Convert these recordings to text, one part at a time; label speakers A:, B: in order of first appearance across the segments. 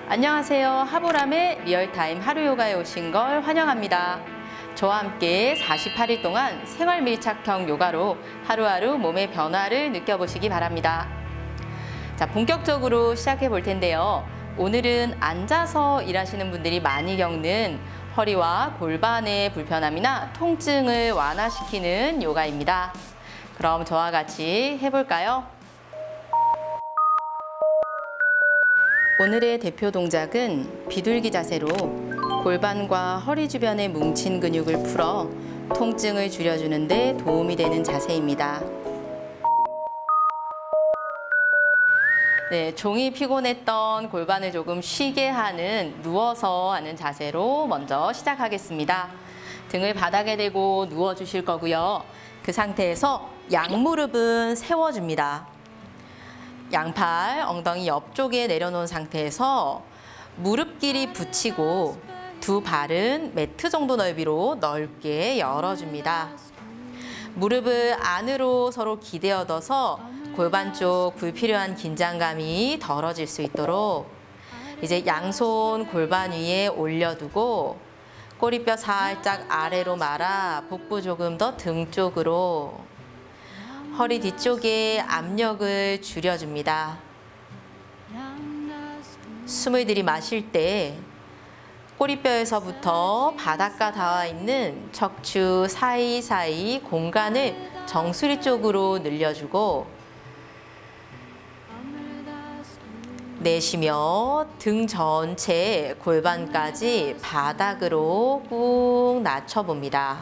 A: 안녕하세요. 하보람의 리얼타임 하루 요가에 오신 걸 환영합니다. 저와 함께 48일 동안 생활 밀착형 요가로 하루하루 몸의 변화를 느껴보시기 바랍니다. 자, 본격적으로 시작해 볼 텐데요. 오늘은 앉아서 일하시는 분들이 많이 겪는 허리와 골반의 불편함이나 통증을 완화시키는 요가입니다. 그럼 저와 같이 해볼까요? 오늘의 대표 동작은 비둘기 자세로 골반과 허리 주변에 뭉친 근육을 풀어 통증을 줄여주는 데 도움이 되는 자세입니다. 네, 종일 피곤했던 골반을 조금 쉬게 하는 누워서 하는 자세로 먼저 시작하겠습니다. 등을 바닥에 대고 누워주실 거고요. 그 상태에서 양무릎은 세워줍니다. 양팔 엉덩이 옆쪽에 내려놓은 상태에서 무릎 길이 붙이고 두 발은 매트 정도 넓이로 넓게 열어줍니다. 무릎을 안으로 서로 기대어 둬서 골반 쪽 불필요한 긴장감이 덜어질 수 있도록 이제 양손 골반 위에 올려두고 꼬리뼈 살짝 아래로 말아 복부 조금 더 등 쪽으로 허리 뒤쪽에 압력을 줄여줍니다. 숨을 들이마실 때 꼬리뼈에서부터 바닥과 닿아 있는 척추 사이사이 공간을 정수리 쪽으로 늘려주고 내쉬며 등 전체 골반까지 바닥으로 꾹 낮춰봅니다.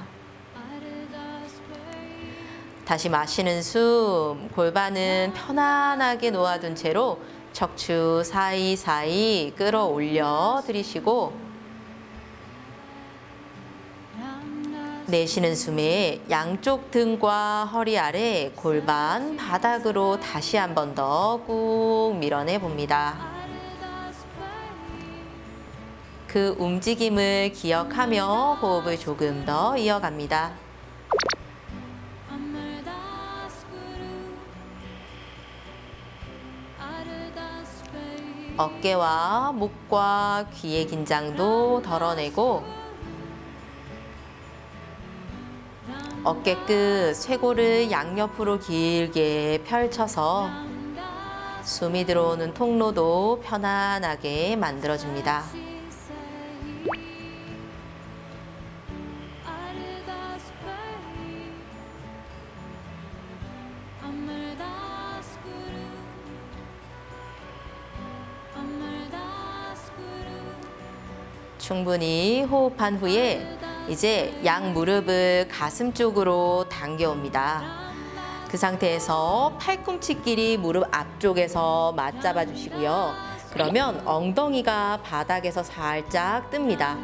A: 다시 마시는 숨, 골반은 편안하게 놓아둔 채로 척추 사이사이 끌어올려 들이쉬고 내쉬는 숨에 양쪽 등과 허리 아래 골반 바닥으로 다시 한 번 더 꾹 밀어내 봅니다. 그 움직임을 기억하며 호흡을 조금 더 이어갑니다. 어깨와 목과 귀의 긴장도 덜어내고 어깨 끝 쇄골을 양옆으로 길게 펼쳐서 숨이 들어오는 통로도 편안하게 만들어줍니다. 충분히 호흡한 후에 이제 양 무릎을 가슴 쪽으로 당겨옵니다. 그 상태에서 팔꿈치끼리 무릎 앞쪽에서 맞잡아 주시고요. 그러면 엉덩이가 바닥에서 살짝 뜹니다.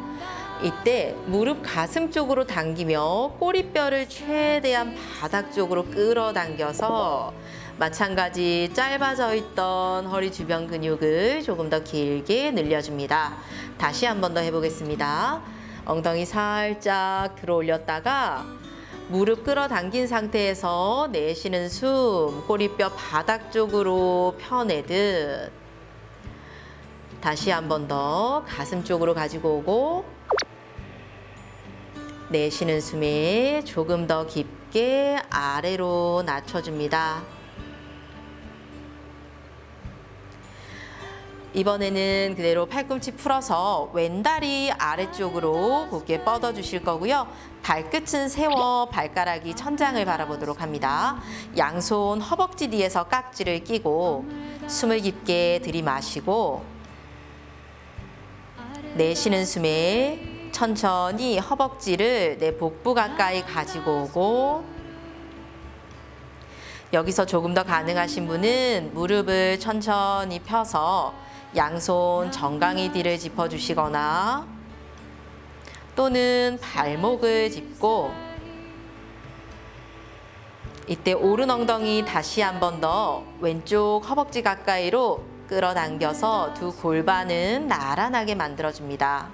A: 이때 무릎 가슴 쪽으로 당기며 꼬리뼈를 최대한 바닥 쪽으로 끌어당겨서 마찬가지 짧아져 있던 허리 주변 근육을 조금 더 길게 늘려줍니다. 다시 한 번 더 해보겠습니다. 엉덩이 살짝 들어 올렸다가 무릎 끌어당긴 상태에서 내쉬는 숨, 꼬리뼈 바닥 쪽으로 펴내듯 다시 한 번 더 가슴 쪽으로 가지고 오고 내쉬는 숨에 조금 더 깊게 아래로 낮춰줍니다. 이번에는 그대로 팔꿈치 풀어서 왼다리 아래쪽으로 곧게 뻗어 주실 거고요. 발끝은 세워 발가락이 천장을 바라보도록 합니다. 양손 허벅지 뒤에서 깍지를 끼고 숨을 깊게 들이마시고 내쉬는 숨에 천천히 허벅지를 내 복부 가까이 가지고 오고 여기서 조금 더 가능하신 분은 무릎을 천천히 펴서 양손 정강이 뒤를 짚어주시거나 또는 발목을 짚고 이때 오른 엉덩이 다시 한 번 더 왼쪽 허벅지 가까이로 끌어당겨서 두 골반은 나란하게 만들어줍니다.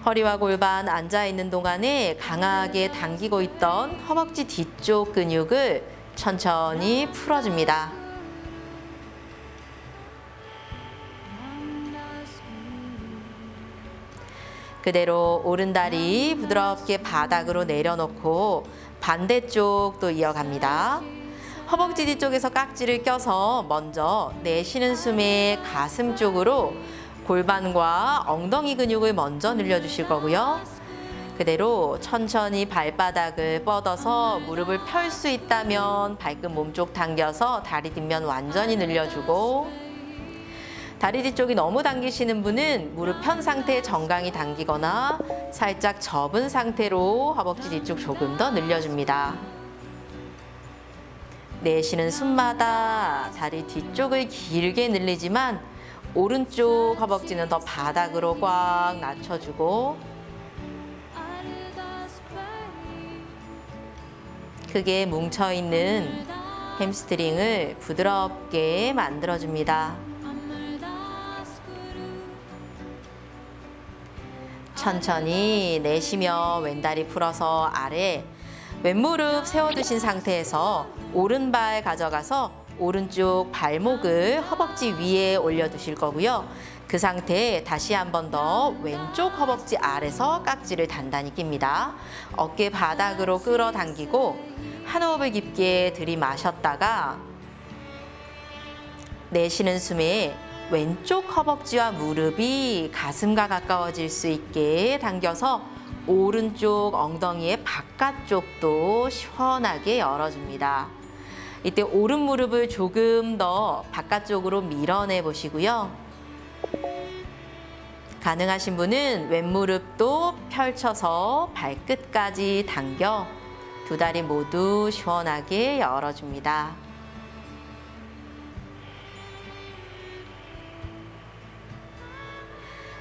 A: 허리와 골반 앉아있는 동안에 강하게 당기고 있던 허벅지 뒤쪽 근육을 천천히 풀어줍니다. 그대로 오른다리 부드럽게 바닥으로 내려놓고 반대쪽도 이어갑니다. 허벅지 뒤쪽에서 깍지를 껴서 먼저 내쉬는 숨에 가슴 쪽으로 골반과 엉덩이 근육을 먼저 늘려주실 거고요. 그대로 천천히 발바닥을 뻗어서 무릎을 펼 수 있다면 발끝 몸쪽 당겨서 다리 뒷면 완전히 늘려주고, 다리 뒤쪽이 너무 당기시는 분은 무릎 편 상태에 정강이 당기거나 살짝 접은 상태로 허벅지 뒤쪽 조금 더 늘려줍니다. 내쉬는 숨마다 다리 뒤쪽을 길게 늘리지만 오른쪽 허벅지는 더 바닥으로 꽉 낮춰주고, 크게 뭉쳐있는 햄스트링을 부드럽게 만들어줍니다. 천천히 내쉬며 왼다리 풀어서 아래, 왼무릎 세워두신 상태에서 오른발 가져가서 오른쪽 발목을 허벅지 위에 올려두실 거고요. 그 상태에 다시 한 번 더 왼쪽 허벅지 아래서 깍지를 단단히 낍니다. 어깨 바닥으로 끌어당기고 한 호흡을 깊게 들이마셨다가 내쉬는 숨에 왼쪽 허벅지와 무릎이 가슴과 가까워질 수 있게 당겨서 오른쪽 엉덩이의 바깥쪽도 시원하게 열어줍니다. 이때 오른 무릎을 조금 더 바깥쪽으로 밀어내 보시고요. 가능하신 분은 왼무릎도 펼쳐서 발끝까지 당겨 두 다리 모두 시원하게 열어줍니다.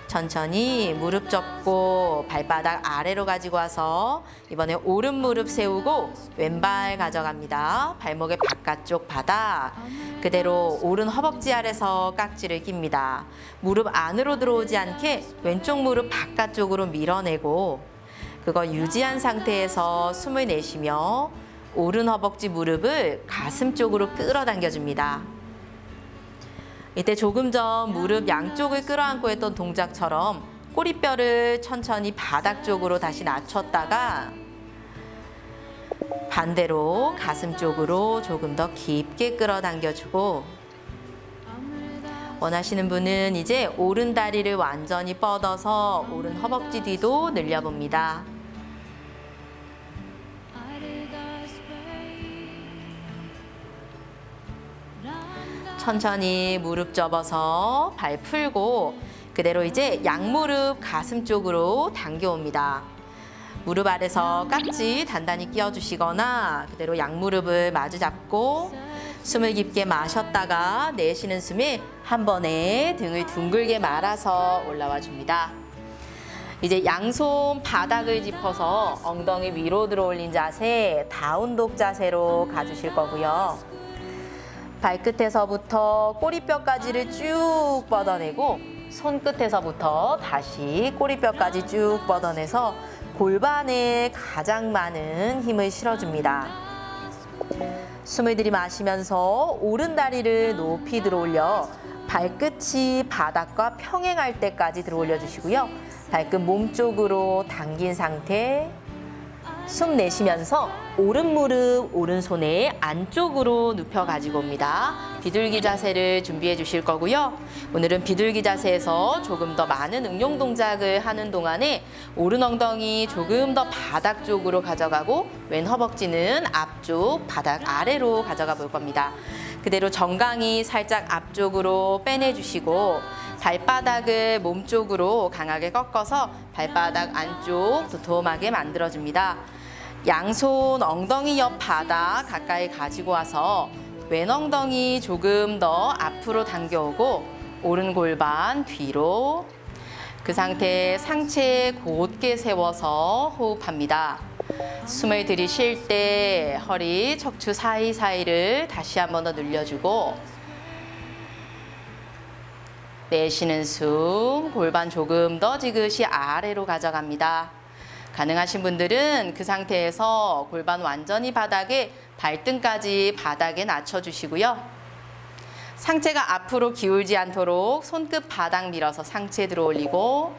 A: 천천히 무릎 접고 발바닥 아래로 가지고 와서 이번에 오른 무릎 세우고 왼발 가져갑니다. 발목의 바깥쪽 바닥, 그대로 오른 허벅지 아래서 깍지를 낍니다. 무릎 안으로 들어오지 않게 왼쪽 무릎 바깥쪽으로 밀어내고, 그걸 유지한 상태에서 숨을 내쉬며 오른 허벅지 무릎을 가슴 쪽으로 끌어당겨줍니다. 이때 조금 전 무릎 양쪽을 끌어안고 했던 동작처럼 꼬리뼈를 천천히 바닥 쪽으로 다시 낮췄다가 반대로 가슴 쪽으로 조금 더 깊게 끌어당겨주고, 원하시는 분은 이제 오른 다리를 완전히 뻗어서 오른 허벅지 뒤도 늘려봅니다. 천천히 무릎 접어서 발 풀고 그대로 이제 양무릎 가슴 쪽으로 당겨옵니다. 무릎 아래서 깍지 단단히 끼워주시거나 그대로 양무릎을 마주 잡고 숨을 깊게 마셨다가 내쉬는 숨에 한 번에 등을 둥글게 말아서 올라와 줍니다. 이제 양손 바닥을 짚어서 엉덩이 위로 들어 올린 자세, 다운독 자세로 가주실 거고요. 발끝에서부터 꼬리뼈까지를 쭉 뻗어내고 손끝에서부터 다시 꼬리뼈까지 쭉 뻗어내서 골반에 가장 많은 힘을 실어줍니다. 숨을 들이마시면서 오른 다리를 높이 들어올려 발끝이 바닥과 평행할 때까지 들어올려 주시고요. 발끝 몸쪽으로 당긴 상태, 숨 내쉬면서 오른 무릎, 오른손에 안쪽으로 눕혀 가지고 옵니다. 비둘기 자세를 준비해 주실 거고요. 오늘은 비둘기 자세에서 조금 더 많은 응용 동작을 하는 동안에 오른 엉덩이 조금 더 바닥 쪽으로 가져가고 왼 허벅지는 앞쪽 바닥 아래로 가져가 볼 겁니다. 그대로 정강이 살짝 앞쪽으로 빼내주시고 발바닥을 몸쪽으로 강하게 꺾어서 발바닥 안쪽 도톰하게 만들어줍니다. 양손 엉덩이 옆 바닥 가까이 가지고 와서 왼 엉덩이 조금 더 앞으로 당겨오고 오른 골반 뒤로, 그 상태에 상체 곧게 세워서 호흡합니다. 숨을 들이쉴 때 허리, 척추 사이사이를 다시 한 번 더 늘려주고, 내쉬는 숨, 골반 조금 더 지그시 아래로 가져갑니다. 가능하신 분들은 그 상태에서 골반 완전히 바닥에 발등까지 바닥에 낮춰주시고요. 상체가 앞으로 기울지 않도록 손끝 바닥 밀어서 상체 들어 올리고,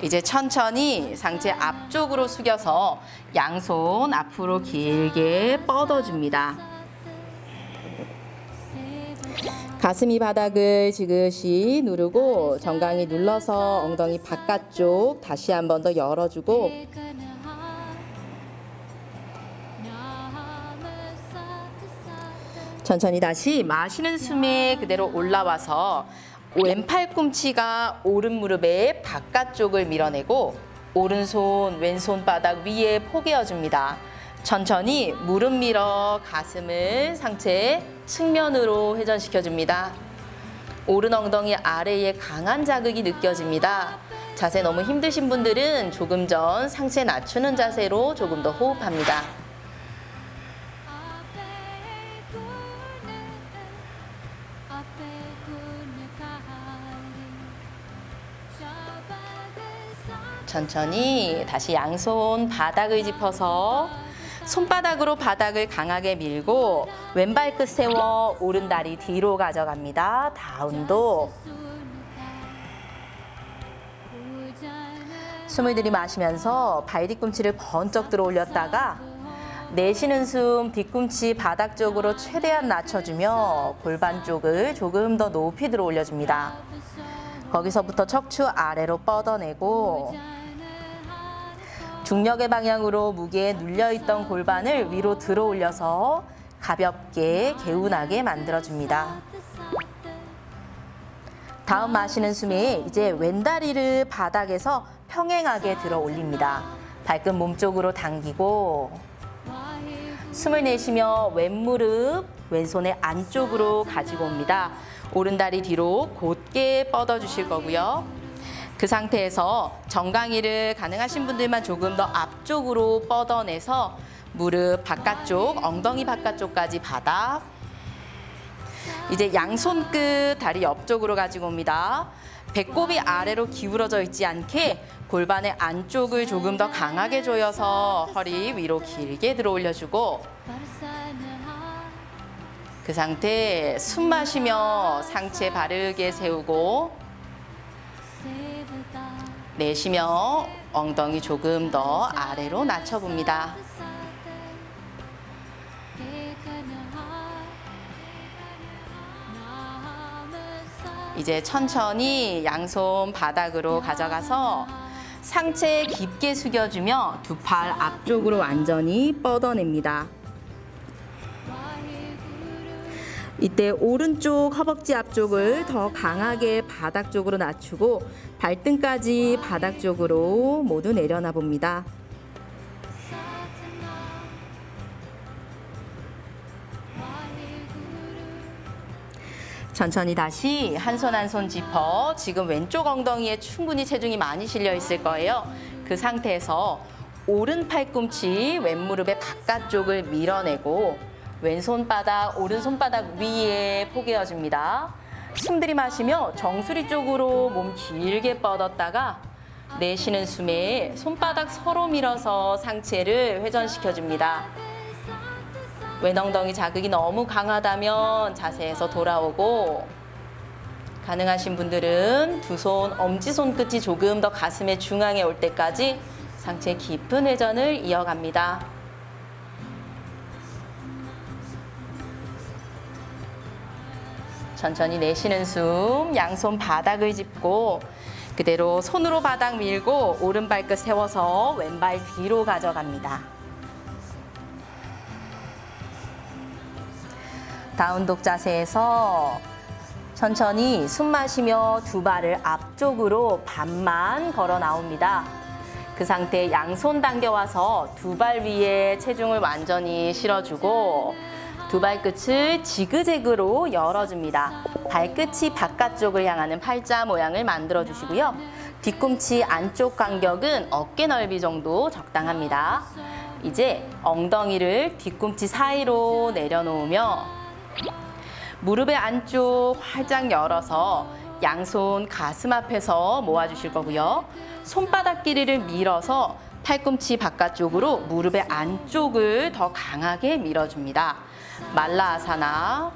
A: 이제 천천히 상체 앞쪽으로 숙여서 양손 앞으로 길게 뻗어줍니다. 가슴이 바닥을 지그시 누르고 정강이 눌러서 엉덩이 바깥쪽 다시 한 번 더 열어주고 천천히 다시 마시는 숨에 그대로 올라와서 왼팔 꿈치가 오른 무릎의 바깥쪽을 밀어내고 오른손 왼손 바닥 위에 포개어줍니다. 천천히 무릎 밀어 가슴을 상체 측면으로 회전시켜줍니다. 오른 엉덩이 아래에 강한 자극이 느껴집니다. 자세 너무 힘드신 분들은 조금 전 상체 낮추는 자세로 조금 더 호흡합니다. 천천히 다시 양손 바닥을 짚어서 손바닥으로 바닥을 강하게 밀고 왼발끝 세워 오른다리 뒤로 가져갑니다. 다운도. 숨을 들이마시면서 발 뒤꿈치를 번쩍 들어 올렸다가 내쉬는 숨 뒤꿈치 바닥 쪽으로 최대한 낮춰주며 골반 쪽을 조금 더 높이 들어 올려줍니다. 거기서부터 척추 아래로 뻗어내고 중력의 방향으로 무게에 눌려있던 골반을 위로 들어 올려서 가볍게 개운하게 만들어줍니다. 다음 마시는 숨에 이제 왼다리를 바닥에서 평행하게 들어 올립니다. 발끝 몸쪽으로 당기고 숨을 내쉬며 왼무릎 왼손의 안쪽으로 가지고 옵니다. 오른다리 뒤로 곧게 뻗어주실 거고요. 그 상태에서 정강이를 가능하신 분들만 조금 더 앞쪽으로 뻗어내서 무릎 바깥쪽, 엉덩이 바깥쪽까지 바닥. 이제 양손 끝 다리 옆쪽으로 가지고 옵니다. 배꼽이 아래로 기울어져 있지 않게 골반의 안쪽을 조금 더 강하게 조여서 허리 위로 길게 들어 올려주고 그 상태 숨 마시며 상체 바르게 세우고 내쉬며 엉덩이 조금 더 아래로 낮춰봅니다. 이제 천천히 양손 바닥으로 가져가서 상체 깊게 숙여주며 두 팔 앞쪽으로 완전히 뻗어냅니다. 이때 오른쪽 허벅지 앞쪽을 더 강하게 바닥 쪽으로 낮추고 발등까지 바닥 쪽으로 모두 내려놔 봅니다. 천천히 다시 한 손 한 손 짚어 지금 왼쪽 엉덩이에 충분히 체중이 많이 실려 있을 거예요. 그 상태에서 오른 팔꿈치 왼무릎의 바깥쪽을 밀어내고 왼손바닥, 오른손바닥 위에 포개어줍니다. 숨 들이마시며 정수리 쪽으로 몸 길게 뻗었다가 내쉬는 숨에 손바닥 서로 밀어서 상체를 회전시켜줍니다. 왼엉덩이 자극이 너무 강하다면 자세에서 돌아오고 가능하신 분들은 두 손, 엄지손끝이 조금 더 가슴의 중앙에 올 때까지 상체 깊은 회전을 이어갑니다. 천천히 내쉬는 숨, 양손 바닥을 짚고 그대로 손으로 바닥 밀고 오른발끝 세워서 왼발 뒤로 가져갑니다. 다운독 자세에서 천천히 숨 마시며 두 발을 앞쪽으로 반만 걸어 나옵니다. 그 상태 양손 당겨와서 두 발 위에 체중을 완전히 실어주고 두 발끝을 지그재그로 열어줍니다. 발끝이 바깥쪽을 향하는 팔자 모양을 만들어 주시고요. 뒤꿈치 안쪽 간격은 어깨 넓이 정도 적당합니다. 이제 엉덩이를 뒤꿈치 사이로 내려놓으며 무릎의 안쪽 활짝 열어서 양손 가슴 앞에서 모아주실 거고요. 손바닥 길이를 밀어서 팔꿈치 바깥쪽으로 무릎의 안쪽을 더 강하게 밀어줍니다. 말라아사나,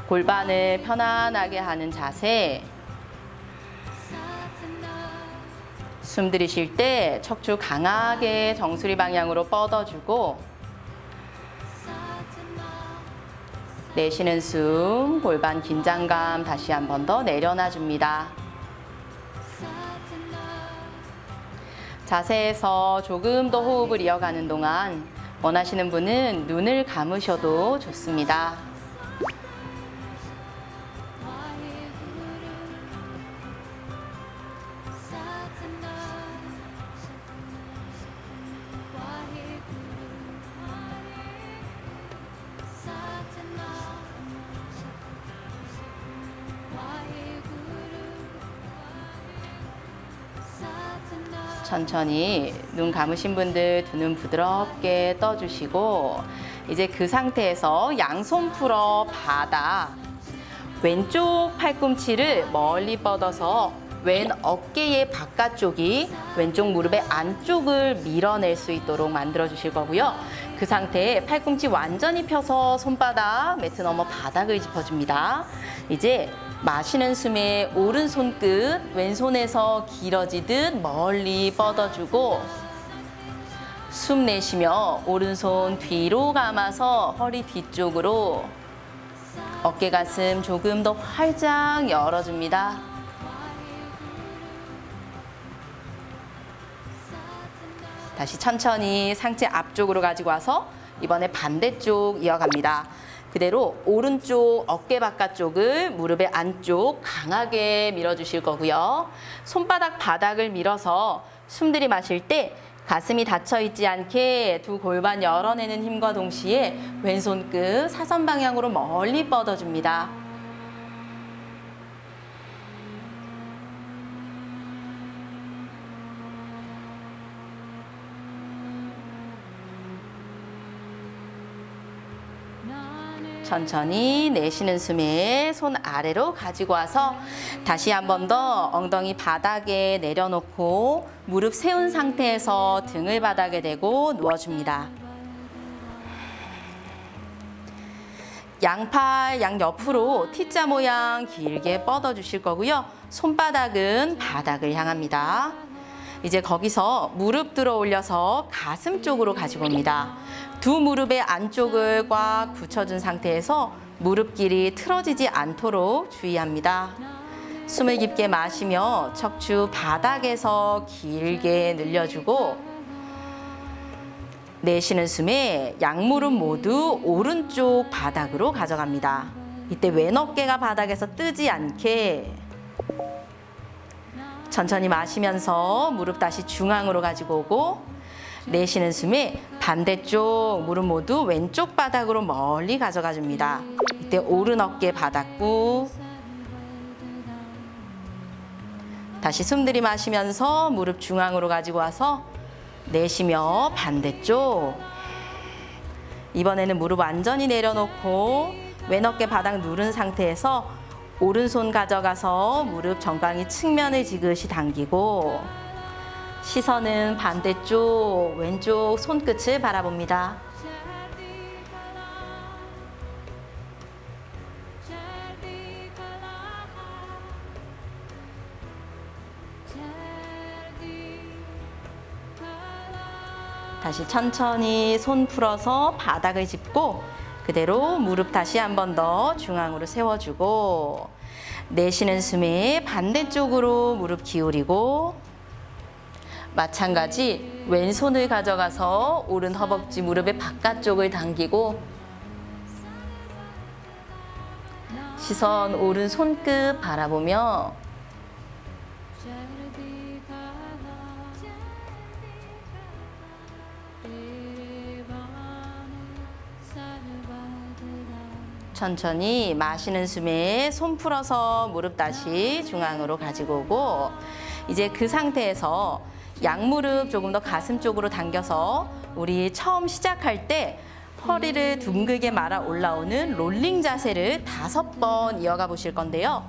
A: 골반을 편안하게 하는 자세. 숨 들이쉴 때 척추 강하게 정수리 방향으로 뻗어주고, 내쉬는 숨, 골반 긴장감 다시 한 번 더 내려놔 줍니다. 자세에서 조금 더 호흡을 이어가는 동안 원하시는 분은 눈을 감으셔도 좋습니다. 천천히 눈 감으신 분들 두 눈 부드럽게 떠주시고, 이제 그 상태에서 양손 풀어 바닥, 왼쪽 팔꿈치를 멀리 뻗어서 왼 어깨의 바깥쪽이 왼쪽 무릎의 안쪽을 밀어낼 수 있도록 만들어 주실 거고요. 그 상태에 팔꿈치 완전히 펴서 손바닥 매트 넘어 바닥을 짚어줍니다. 이제 마시는 숨에 오른손 끝 왼손에서 길어지듯 멀리 뻗어주고, 숨 내쉬며 오른손 뒤로 감아서 허리 뒤쪽으로, 어깨 가슴 조금 더 활짝 열어줍니다. 다시 천천히 상체 앞쪽으로 가지고 와서 이번에 반대쪽 이어갑니다. 그대로 오른쪽 어깨 바깥쪽을 무릎의 안쪽 강하게 밀어주실 거고요. 손바닥 바닥을 밀어서 숨 들이마실 때 가슴이 닫혀있지 않게 두 골반 열어내는 힘과 동시에 왼손 끝 사선 방향으로 멀리 뻗어줍니다. 천천히 내쉬는 숨에 손 아래로 가지고 와서 다시 한 번 더 엉덩이 바닥에 내려놓고 무릎 세운 상태에서 등을 바닥에 대고 누워줍니다. 양팔 양옆으로 T자 모양 길게 뻗어주실 거고요. 손바닥은 바닥을 향합니다. 이제 거기서 무릎 들어 올려서 가슴 쪽으로 가지고 옵니다. 두 무릎의 안쪽을 꽉 붙여준 상태에서 무릎끼리 틀어지지 않도록 주의합니다. 숨을 깊게 마시며 척추 바닥에서 길게 늘려주고, 내쉬는 숨에 양무릎 모두 오른쪽 바닥으로 가져갑니다. 이때 왼 어깨가 바닥에서 뜨지 않게 천천히 마시면서 무릎 다시 중앙으로 가지고 오고, 내쉬는 숨에 반대쪽 무릎 모두 왼쪽 바닥으로 멀리 가져가 줍니다. 이때 오른 어깨 바닥구, 다시 숨 들이마시면서 무릎 중앙으로 가지고 와서 내쉬며 반대쪽, 이번에는 무릎 완전히 내려놓고 왼 어깨 바닥 누른 상태에서 오른손 가져가서 무릎 정강이 측면을 지그시 당기고, 시선은 반대쪽 왼쪽 손끝을 바라봅니다. 다시 천천히 손 풀어서 바닥을 짚고, 그대로 무릎 다시 한 번 더 중앙으로 세워주고, 내쉬는 숨에 반대쪽으로 무릎 기울이고, 마찬가지 왼손을 가져가서 오른 허벅지 무릎의 바깥쪽을 당기고, 시선 오른 손끝 바라보며 천천히 마시는 숨에 손 풀어서 무릎 다시 중앙으로 가지고 오고, 이제 그 상태에서 양무릎 조금 더 가슴 쪽으로 당겨서 우리 처음 시작할 때 허리를 둥글게 말아 올라오는 롤링 자세를 5번 이어가 보실 건데요.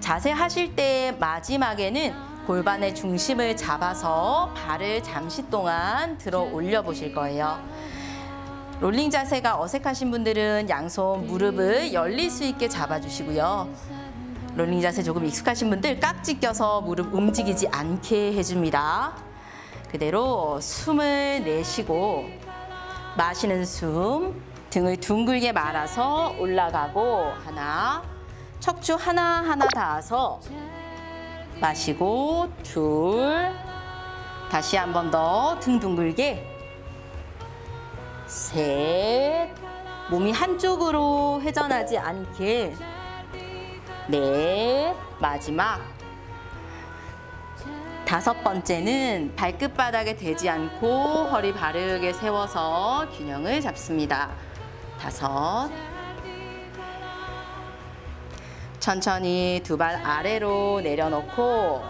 A: 자세 하실 때 마지막에는 골반의 중심을 잡아서 발을 잠시 동안 들어 올려 보실 거예요. 롤링 자세가 어색하신 분들은 양손 무릎을 열릴 수 있게 잡아주시고요. 롤링 자세 조금 익숙하신 분들 깍지 껴서 무릎 움직이지 않게 해줍니다. 그대로 숨을 내쉬고 마시는 숨, 등을 둥글게 말아서 올라가고 하나, 척추 하나하나 닿아서 마시고 둘, 다시 한 번 더 등 둥글게 셋, 몸이 한쪽으로 회전하지 않게 넷, 마지막 다섯 번째는 발끝바닥에 대지 않고 허리 바르게 세워서 균형을 잡습니다. 다섯, 천천히 두 발 아래로 내려놓고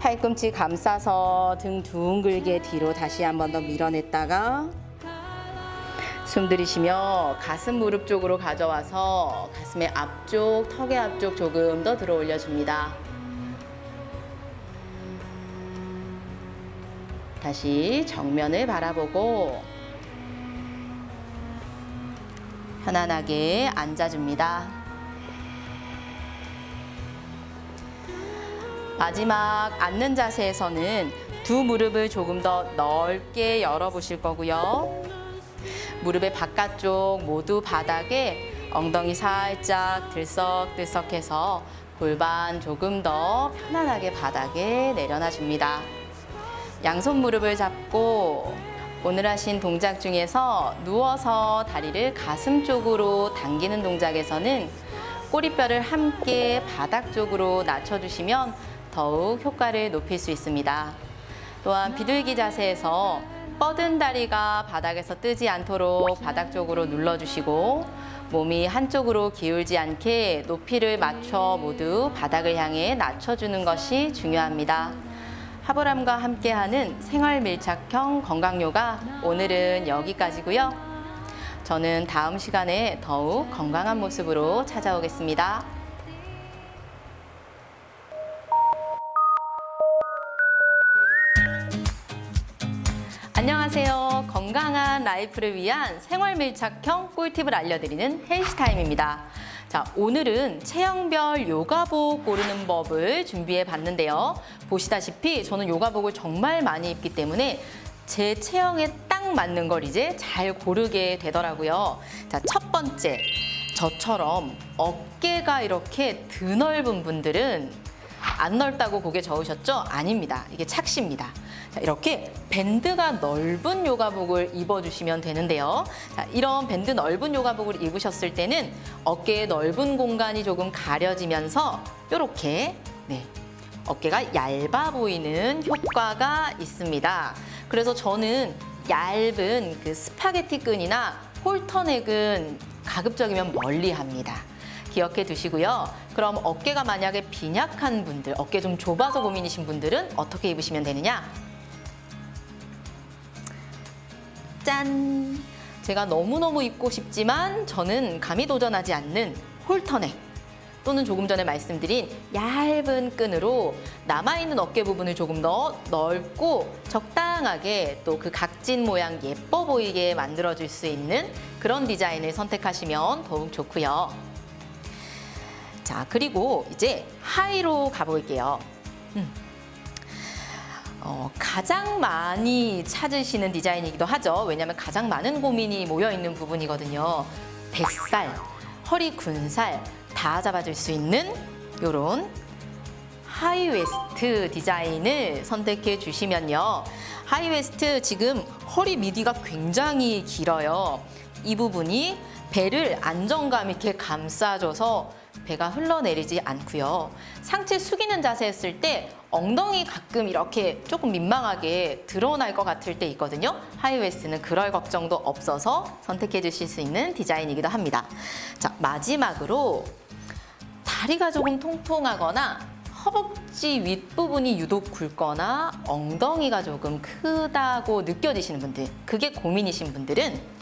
A: 팔꿈치 감싸서 등 둥글게 뒤로 다시 한 번 더 밀어냈다가 숨 들이쉬며 가슴 무릎 쪽으로 가져와서 가슴의 앞쪽, 턱의 앞쪽 조금 더 들어 올려줍니다. 다시 정면을 바라보고 편안하게 앉아줍니다. 마지막 앉는 자세에서는 두 무릎을 조금 더 넓게 열어보실 거고요. 무릎의 바깥쪽 모두 바닥에 엉덩이 살짝 들썩들썩해서 골반 조금 더 편안하게 바닥에 내려놔 줍니다. 양손 무릎을 잡고 오늘 하신 동작 중에서 누워서 다리를 가슴 쪽으로 당기는 동작에서는 꼬리뼈를 함께 바닥 쪽으로 낮춰주시면 더욱 효과를 높일 수 있습니다. 또한 비둘기 자세에서 뻗은 다리가 바닥에서 뜨지 않도록 바닥 쪽으로 눌러주시고 몸이 한쪽으로 기울지 않게 높이를 맞춰 모두 바닥을 향해 낮춰주는 것이 중요합니다. 하보람과 함께하는 생활 밀착형 건강 요가 오늘은 여기까지고요. 저는 다음 시간에 더욱 건강한 모습으로 찾아오겠습니다. 안녕하세요. 건강한 라이프를 위한 생활 밀착형 꿀팁을 알려드리는 헬스타임입니다. 자, 오늘은 체형별 요가복 고르는 법을 준비해 봤는데요. 보시다시피 저는 요가복을 정말 많이 입기 때문에 제 체형에 딱 맞는 걸 이제 잘 고르게 되더라고요. 자, 첫 번째, 저처럼 어깨가 이렇게 드넓은 분들은 안 넓다고 고개 저으셨죠? 아닙니다. 이게 착시입니다. 자, 이렇게 밴드가 넓은 요가복을 입어주시면 되는데요. 자, 이런 밴드 넓은 요가복을 입으셨을 때는 어깨의 넓은 공간이 조금 가려지면서 이렇게 어깨가 얇아 보이는 효과가 있습니다. 그래서 저는 얇은 그 스파게티 끈이나 홀터넥은 가급적이면 멀리 합니다. 기억해 두시고요. 그럼 어깨가 만약에 빈약한 분들, 어깨 좀 좁아서 고민이신 분들은 어떻게 입으시면 되느냐? 짠! 제가 너무너무 입고 싶지만 저는 감히 도전하지 않는 홀터넥 또는 조금 전에 말씀드린 얇은 끈으로 남아있는 어깨 부분을 조금 더 넓고 적당하게 또 그 각진 모양 예뻐 보이게 만들어줄 수 있는 그런 디자인을 선택하시면 더욱 좋고요. 자, 그리고 이제 하의로 가볼게요. 가장 많이 찾으시는 디자인이기도 하죠. 왜냐하면 가장 많은 고민이 모여있는 부분이거든요. 뱃살, 허리 군살 다 잡아줄 수 있는 이런 하이웨스트 디자인을 선택해 주시면요. 하이웨스트 지금 허리 미디가 굉장히 길어요. 이 부분이 배를 안정감 있게 감싸줘서 배가 흘러내리지 않고요. 상체 숙이는 자세 했을 때 엉덩이 가끔 이렇게 조금 민망하게 드러날 것 같을 때 있거든요. 하이웨스트는 그럴 걱정도 없어서 선택해 주실 수 있는 디자인이기도 합니다. 자, 마지막으로 다리가 조금 통통하거나 허벅지 윗부분이 유독 굵거나 엉덩이가 조금 크다고 느껴지시는 분들, 그게 고민이신 분들은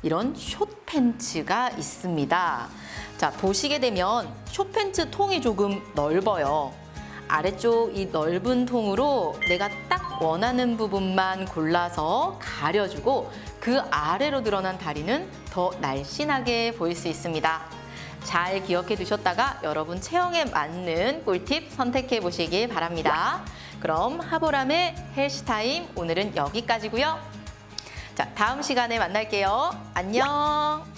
A: 이런 숏 팬츠가 있습니다. 자, 보시게 되면 숏 팬츠 통이 조금 넓어요. 아래쪽 이 넓은 통으로 내가 딱 원하는 부분만 골라서 가려주고 그 아래로 드러난 다리는 더 날씬하게 보일 수 있습니다. 잘 기억해 두셨다가 여러분 체형에 맞는 꿀팁 선택해 보시길 바랍니다. 그럼 하보람의 헬스타임 오늘은 여기까지고요. 자, 다음 시간에 만날게요. 안녕.